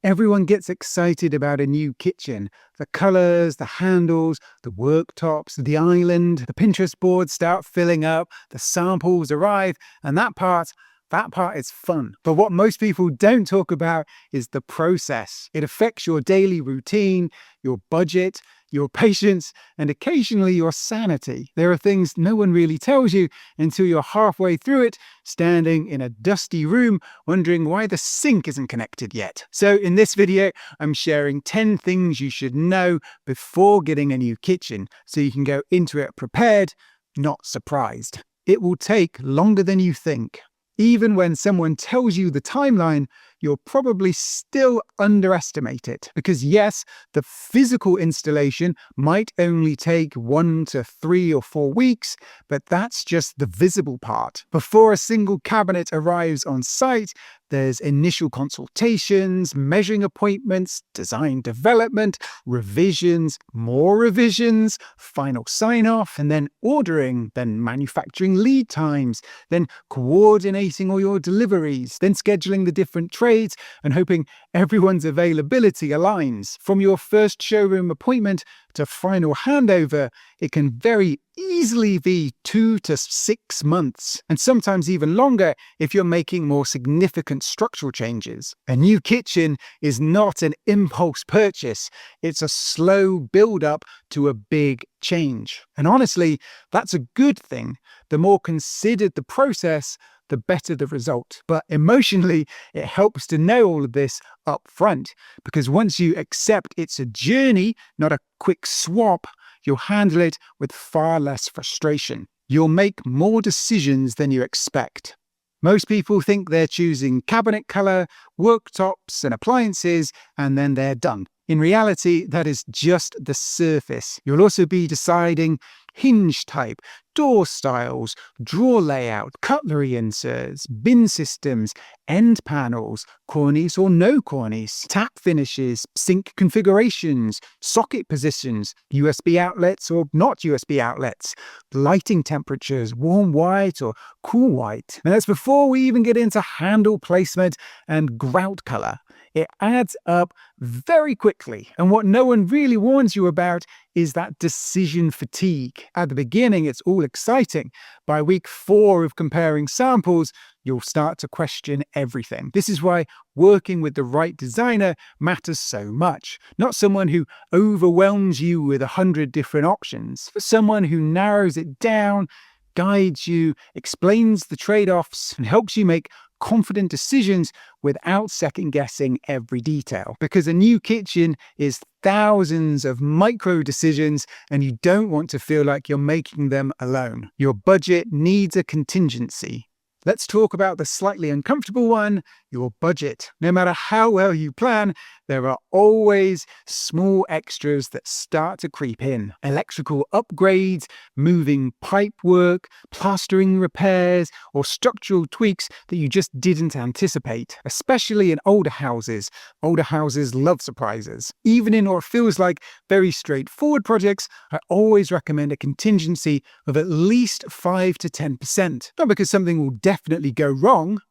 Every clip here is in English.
Everyone gets excited about a new kitchen. The colors, the handles, the worktops, the island, the Pinterest boards start filling up, the samples arrive, and that part is fun. But what most people don't talk about is the process. It affects your daily routine, your budget, your patience, and occasionally your sanity. There are things no one really tells you until you're halfway through it, standing in a dusty room, wondering why the sink isn't connected yet. So in this video, I'm sharing 10 things you should know before getting a new kitchen, so you can go into it prepared, not surprised. It will take longer than you think. Even when someone tells you the timeline, you'll probably still underestimate it. Because yes, the physical installation might only take 1 to 3 or 4 weeks, but that's just the visible part. Before a single cabinet arrives on site, there's initial consultations, measuring appointments, design development, revisions, more revisions, final sign-off, and then ordering, then manufacturing lead times, then coordinating all your deliveries, then scheduling the different trades and hoping everyone's availability aligns. From your first showroom appointment to final handover, it can very easily be 2 to 6 months, and sometimes even longer if you're making more significant structural changes. A new kitchen is not an impulse purchase, it's a slow build-up to a big change. And honestly, that's a good thing. The more considered the process, the better the result. But emotionally, it helps to know all of this up front, because once you accept it's a journey, not a quick swap, you'll handle it with far less frustration. You'll make more decisions than you expect. Most people think they're choosing cabinet color, worktops, and appliances, and then they're done. In reality, that is just the surface. You'll also be deciding hinge type, door styles, drawer layout, cutlery inserts, bin systems, end panels, cornice or no cornice, tap finishes, sink configurations, socket positions, USB outlets or not USB outlets, lighting temperatures, warm white or cool white. And that's before we even get into handle placement and grout color. It adds up very quickly. And what no one really warns you about is that decision fatigue. At the beginning, it's all exciting. By week 4 of comparing samples, you'll start to question everything. This is why working with the right designer matters so much. Not someone who overwhelms you with 100 different options, but someone who narrows it down, guides you, explains the trade-offs, and helps you make confident decisions without second-guessing every detail. Because a new kitchen is thousands of micro decisions, and you don't want to feel like you're making them alone. Your budget needs a contingency. Let's talk about the slightly uncomfortable one, your budget. No matter how well you plan, there are always small extras that start to creep in. Electrical upgrades, moving pipe work, plastering repairs, or structural tweaks that you just didn't anticipate. Especially in older houses. Older houses love surprises. Even in what feels like very straightforward projects, I always recommend a contingency of at least 5 to 10%. Not because something will definitely go wrong,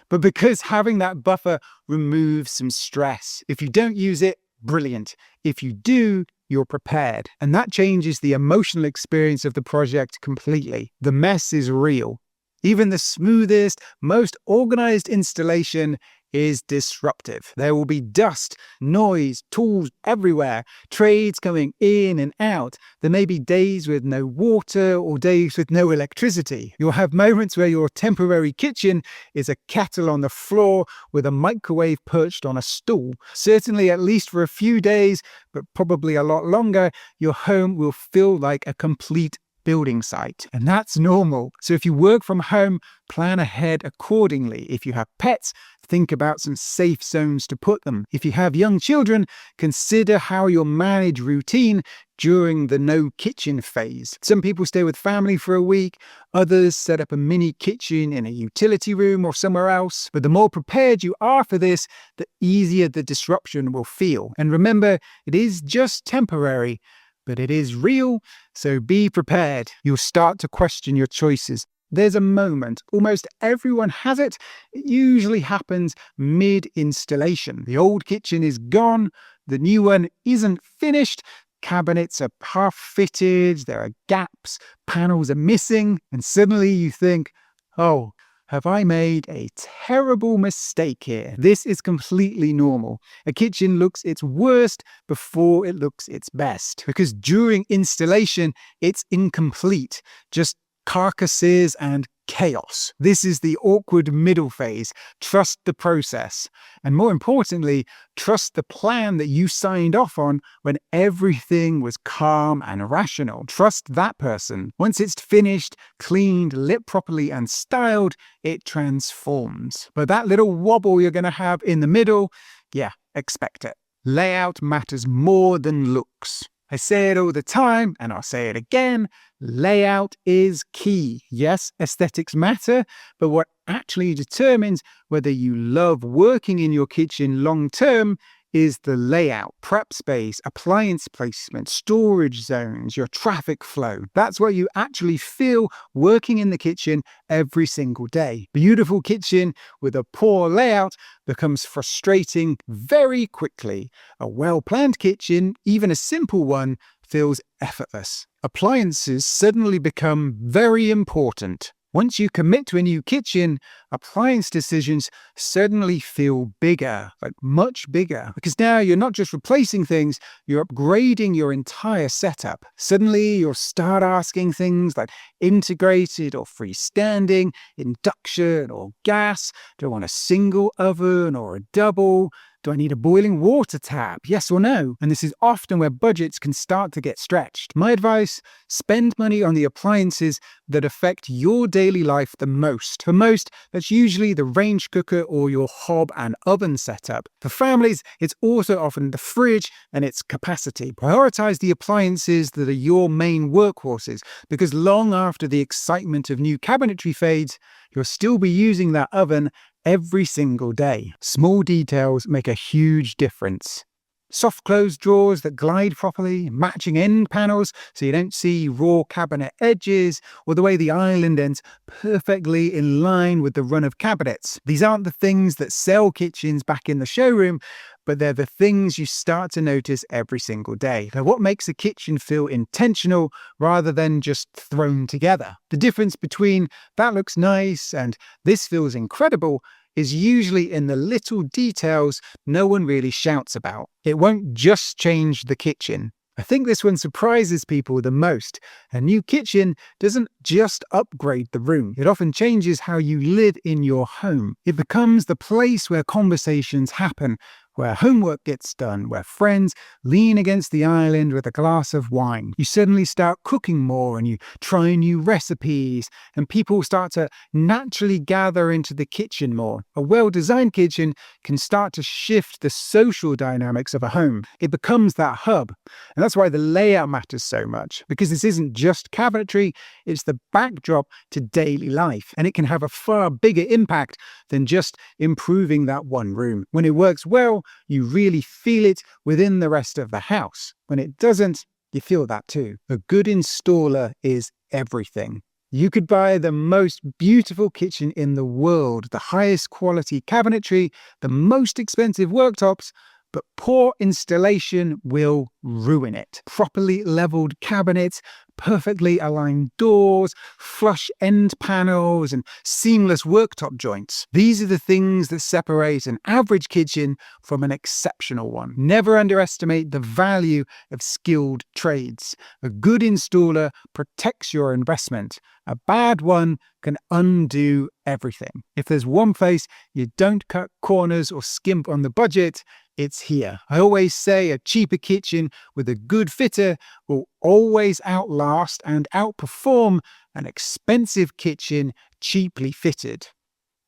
but because having that buffer removes some stress. If you don't use it, brilliant. If you do, you're prepared. And that changes the emotional experience of the project completely. The mess is real. Even the smoothest, most organized installation is disruptive. There will be dust, noise, tools everywhere, trades going in and out. There may be days with no water or days with no electricity. You'll have moments where your temporary kitchen is a kettle on the floor with a microwave perched on a stool. Certainly at least for a few days, but probably a lot longer, your home will feel like a complete building site. And that's normal. So if you work from home, plan ahead accordingly. If you have pets, think about some safe zones to put them. If you have young children, consider how you'll manage routine during the no kitchen phase. Some people stay with family for a week, others set up a mini kitchen in a utility room or somewhere else. But the more prepared you are for this, the easier the disruption will feel. And remember, it is just temporary, but it is real, so be prepared. You'll start to question your choices. There's a moment. Almost everyone has it. It usually happens mid-installation. The old kitchen is gone. The new one isn't finished. Cabinets are half-fitted. There are gaps. Panels are missing. And suddenly you think, oh, have I made a terrible mistake here? This is completely normal. A kitchen looks its worst before it looks its best. Because during installation, it's incomplete. Just carcasses and chaos. This is the awkward middle phase. Trust the process. And more importantly, trust the plan that you signed off on when everything was calm and rational. Trust that person. Once it's finished, cleaned, lit properly, and styled, it transforms. But that little wobble you're going to have in the middle, yeah, expect it. Layout matters more than looks. I say it all the time, and I'll say it again. Layout is key. Yes, aesthetics matter, but what actually determines whether you love working in your kitchen long term is the layout, prep space, appliance placement, storage zones, your traffic flow. That's what you actually feel working in the kitchen every single day. Beautiful kitchen with a poor layout becomes frustrating very quickly. A well-planned kitchen, even a simple one, feels effortless. Appliances suddenly become very important. Once you commit to a new kitchen, appliance decisions suddenly feel bigger, like much bigger. Because now you're not just replacing things, you're upgrading your entire setup. Suddenly you'll start asking things like integrated or freestanding, induction or gas. Do I want a single oven or a double? Do I need a boiling water tap? Yes or no? And this is often where budgets can start to get stretched. My advice, spend money on the appliances that affect your daily life the most. For most, that's usually the range cooker or your hob and oven setup. For families, it's also often the fridge and its capacity. Prioritize the appliances that are your main workhorses, because long after the excitement of new cabinetry fades, you'll still be using that oven every single day. Small details make a huge difference. Soft close drawers that glide properly, matching end panels so you don't see raw cabinet edges, or the way the island ends perfectly in line with the run of cabinets. These aren't the things that sell kitchens back in the showroom, but they're the things you start to notice every single day. They're what makes a kitchen feel intentional rather than just thrown together. The difference between that looks nice and this feels incredible is usually in the little details no one really shouts about. It won't just change the kitchen. I think this one surprises people the most. A new kitchen doesn't just upgrade the room. It often changes how you live in your home. It becomes the place where conversations happen, where homework gets done, where friends lean against the island with a glass of wine. You suddenly start cooking more and you try new recipes, and people start to naturally gather into the kitchen more. A well-designed kitchen can start to shift the social dynamics of a home. It becomes that hub. And that's why the layout matters so much, because this isn't just cabinetry, it's the backdrop to daily life. And it can have a far bigger impact than just improving that one room. When it works well, you really feel it within the rest of the house. When it doesn't, you feel that too. A good installer is everything. You could buy the most beautiful kitchen in the world, the highest quality cabinetry, the most expensive worktops, but poor installation will ruin it. Properly leveled cabinets, perfectly aligned doors, flush end panels, and seamless worktop joints. These are the things that separate an average kitchen from an exceptional one. Never underestimate the value of skilled trades. A good installer protects your investment. A bad one can undo everything. If there's one place you don't cut corners or skimp on the budget, it's here. I always say a cheaper kitchen with a good fitter will always outlast and outperform an expensive kitchen cheaply fitted.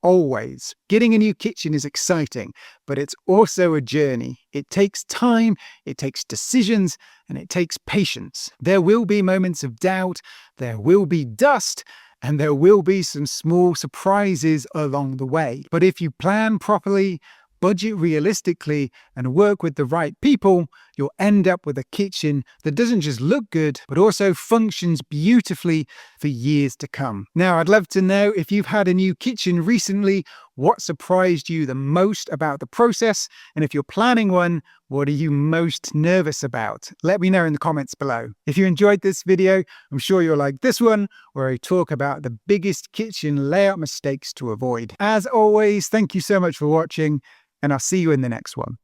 Always. Getting a new kitchen is exciting, but it's also a journey. It takes time, it takes decisions, and it takes patience. There will be moments of doubt, there will be dust, and there will be some small surprises along the way. But if you plan properly, budget realistically, and work with the right people, you'll end up with a kitchen that doesn't just look good, but also functions beautifully for years to come. Now, I'd love to know if you've had a new kitchen recently, what surprised you the most about the process, and if you're planning one, what are you most nervous about? Let me know in the comments below. If you enjoyed this video, I'm sure you'll like this one, where I talk about the biggest kitchen layout mistakes to avoid. As always, thank you so much for watching, and I'll see you in the next one.